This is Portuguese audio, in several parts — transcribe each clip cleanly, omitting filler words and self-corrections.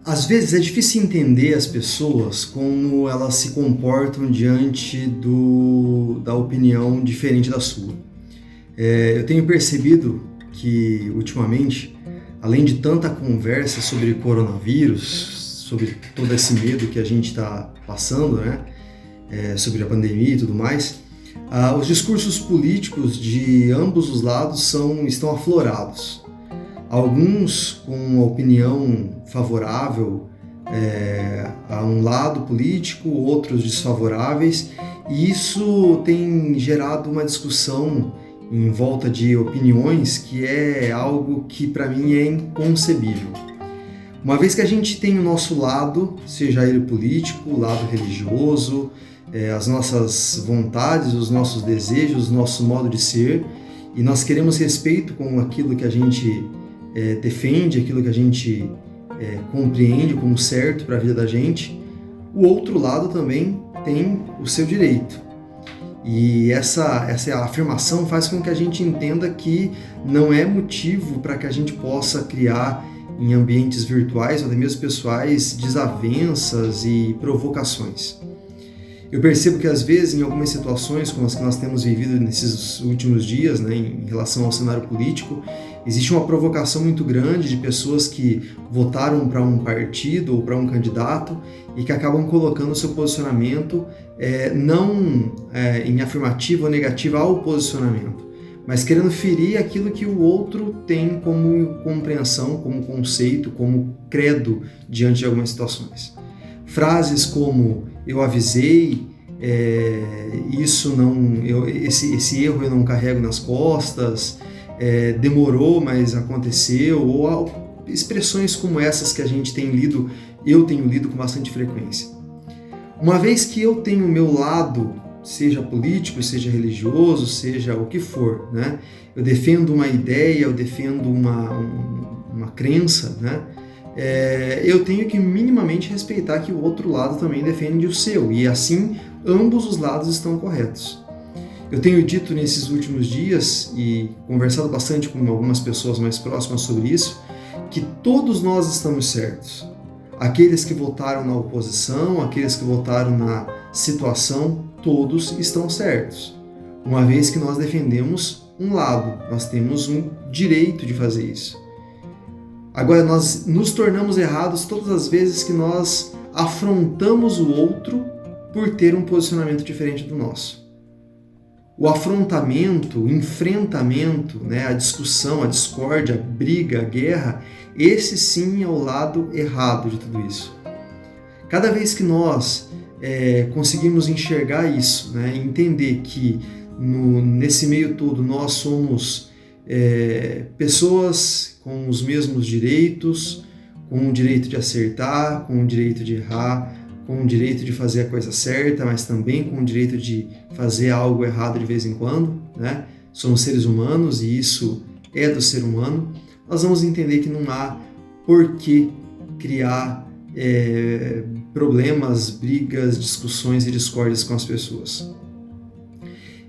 Às vezes é difícil entender as pessoas como elas se comportam diante da opinião diferente da sua. Eu tenho percebido que, ultimamente, além de tanta conversa sobre coronavírus, sobre todo esse medo que a gente está passando, né? Sobre a pandemia e tudo mais, os discursos políticos de ambos os lados estão aflorados. Alguns com opinião favorável a um lado político, outros desfavoráveis, e isso tem gerado uma discussão em volta de opiniões que é algo que para mim é inconcebível. Uma vez que a gente tem o nosso lado, seja ele político, o lado religioso, as nossas vontades, os nossos desejos, o nosso modo de ser, e nós queremos respeito com aquilo que a gente defende, aquilo que a gente compreende como certo para a vida da gente, o outro lado também tem o seu direito. E essa afirmação faz com que a gente entenda que não é motivo para que a gente possa criar em ambientes virtuais ou até mesmo pessoais desavenças e provocações. Eu percebo que às vezes em algumas situações como as que nós temos vivido nesses últimos dias, né, em relação ao cenário político, existe uma provocação muito grande de pessoas que votaram para um partido ou para um candidato e que acabam colocando o seu posicionamento não em afirmativa ou negativa ao posicionamento, mas querendo ferir aquilo que o outro tem como compreensão, como conceito, como credo diante de algumas situações. Frases como "eu avisei", esse erro eu não carrego nas costas, demorou, mas aconteceu, ou expressões como essas que eu tenho lido com bastante frequência. Uma vez que eu tenho o meu lado, seja político, seja religioso, seja o que for, né? Eu defendo uma ideia, eu defendo uma crença, né? Eu tenho que minimamente respeitar que o outro lado também defende o seu, e assim ambos os lados estão corretos. Eu tenho dito nesses últimos dias e conversado bastante com algumas pessoas mais próximas sobre isso, que todos nós estamos certos. Aqueles que votaram na oposição, aqueles que votaram na situação, todos estão certos. Uma vez que nós defendemos um lado, nós temos um direito de fazer isso. Agora, nós nos tornamos errados todas as vezes que nós afrontamos o outro por ter um posicionamento diferente do nosso. O afrontamento, o enfrentamento, né, a discussão, a discórdia, a briga, a guerra, esse sim é o lado errado de tudo isso. Cada vez que nós conseguimos enxergar isso, né, entender que nesse meio todo nós somos pessoas com os mesmos direitos, com o direito de acertar, com o direito de errar, com o direito de fazer a coisa certa, mas também com o direito de fazer algo errado de vez em quando, né? Somos seres humanos e isso é do ser humano. Nós vamos entender que não há por que criar problemas, brigas, discussões e discórdias com as pessoas.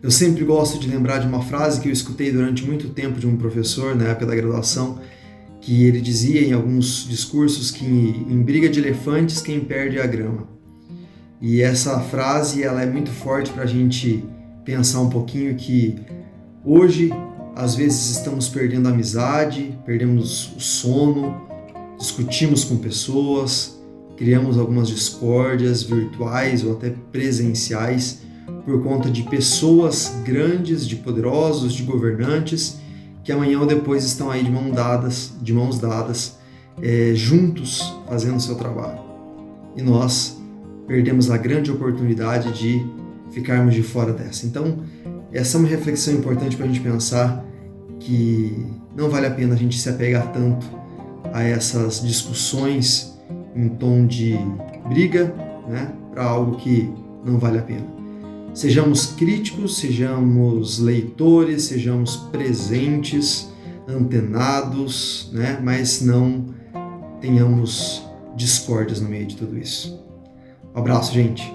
Eu sempre gosto de lembrar de uma frase que eu escutei durante muito tempo de um professor na época da graduação, que ele dizia em alguns discursos que em briga de elefantes quem perde é a grama. E essa frase ela é muito forte para a gente pensar um pouquinho que hoje às vezes estamos perdendo a amizade, perdemos o sono, discutimos com pessoas, criamos algumas discórdias virtuais ou até presenciais por conta de pessoas grandes, de poderosos, de governantes, que amanhã ou depois estão aí de mãos dadas, juntos fazendo o seu trabalho. E nós perdemos a grande oportunidade de ficarmos de fora dessa. Então, essa é uma reflexão importante para a gente pensar que não vale a pena a gente se apegar tanto a essas discussões em tom de briga, né, para algo que não vale a pena. Sejamos críticos, sejamos leitores, sejamos presentes, antenados, né? Mas não tenhamos discórdias no meio de tudo isso. Um abraço, gente!